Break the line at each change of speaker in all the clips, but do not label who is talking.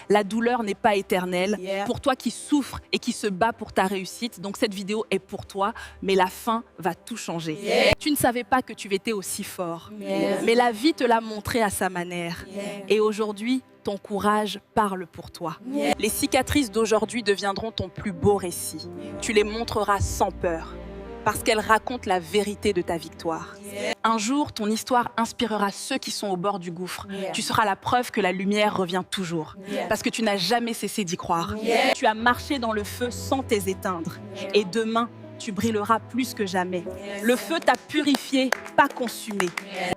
La douleur n'est pas éternelle.
Yeah.
Pour toi qui souffres et qui se bat pour ta réussite, donc cette vidéo est pour toi, mais la fin va tout changer.
Yeah.
Tu ne savais pas que tu étais aussi fort,
Yeah.
mais la vie te l'a montré à sa manière.
Yeah.
Et aujourd'hui, ton courage parle pour toi.
Yeah.
Les cicatrices d'aujourd'hui deviendront ton plus beau récit. Tu les montreras sans peur, parce qu'elles racontent la vérité de ta victoire.
Yeah.
Un jour, ton histoire inspirera ceux qui sont au bord du gouffre.
Yeah.
Tu seras la preuve que la lumière revient toujours,
Yeah.
parce que tu n'as jamais cessé d'y croire.
Yeah.
Tu as marché dans le feu sans t'éteindre, et demain, tu brilleras plus que jamais. Le feu t'a purifié, pas consumé.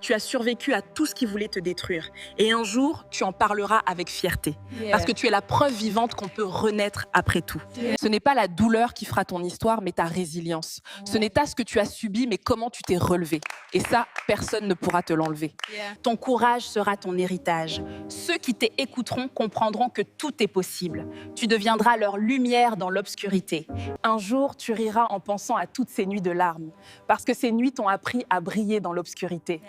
Tu as survécu à tout ce qui voulait te détruire. Et un jour, tu en parleras avec fierté. Parce que tu es la preuve vivante qu'on peut renaître après tout. Ce n'est pas la douleur qui fera ton histoire, mais ta résilience. Ce n'est pas ce que tu as subi, mais comment tu t'es relevé. Et ça, personne ne pourra te l'enlever. Ton courage sera ton héritage. Ceux qui t'écouteront comprendront que tout est possible. Tu deviendras leur lumière dans l'obscurité. Un jour, tu riras en pensant à toutes ces nuits de larmes, parce que ces nuits t'ont appris à briller dans l'obscurité.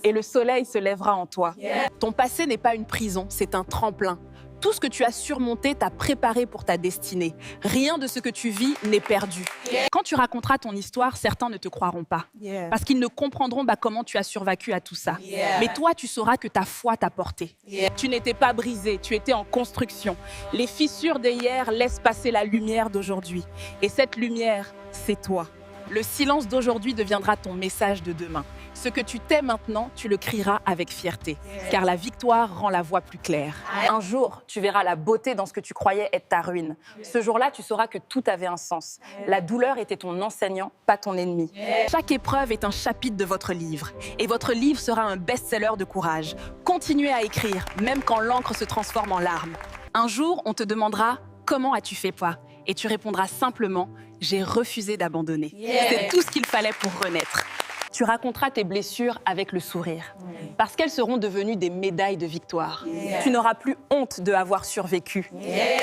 Et le soleil se lèvera en toi. Ton passé n'est pas une prison, c'est un tremplin. Tout ce que tu as surmonté t'a préparé pour ta destinée. Rien de ce que tu vis n'est perdu. Quand tu raconteras ton histoire, certains ne te croiront pas, parce qu'ils ne comprendront pas comment tu as survécu à tout ça. Mais toi, tu sauras que ta foi t'a porté. Tu n'étais pas brisé, tu étais en construction. Les fissures d'hier laissent passer la lumière d'aujourd'hui. Et cette lumière, c'est toi. Le silence d'aujourd'hui deviendra ton message de demain. Ce que tu tais maintenant, tu le crieras avec fierté, car la victoire rend la voie plus claire. Un jour, tu verras la beauté dans ce que tu croyais être ta ruine. Ce jour-là, tu sauras que tout avait un sens. La douleur était ton enseignant, pas ton ennemi. Chaque épreuve est un chapitre de votre livre, et votre livre sera un best-seller de courage. Continuez à écrire, même quand l'encre se transforme en larmes. Un jour, on te demandera « Comment as-tu fait quoi ?» Et tu répondras simplement « J'ai refusé d'abandonner. » C'est tout ce qu'il fallait pour renaître. Tu raconteras tes blessures avec le sourire, parce qu'elles seront devenues des médailles de victoire. Tu n'auras plus honte de avoir survécu.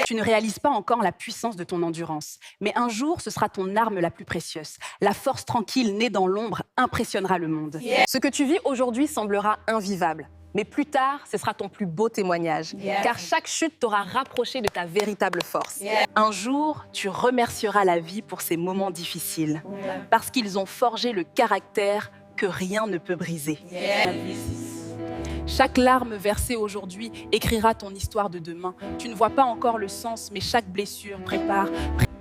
Tu ne réalises pas encore la puissance de ton endurance, mais un jour, ce sera ton arme la plus précieuse. La force tranquille née dans l'ombre impressionnera le monde. Ce que tu vis aujourd'hui semblera invivable. Mais plus tard, ce sera ton plus beau témoignage, car chaque chute t'aura rapproché de ta véritable force. Un jour, tu remercieras la vie pour ces moments difficiles, parce qu'ils ont forgé le caractère que rien ne peut briser. Chaque larme versée aujourd'hui écrira ton histoire de demain. Tu ne vois pas encore le sens, mais chaque blessure prépare.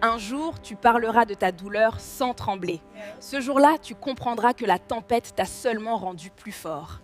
Un jour, tu parleras de ta douleur sans trembler. Ce jour-là, tu comprendras que la tempête t'a seulement rendu plus fort.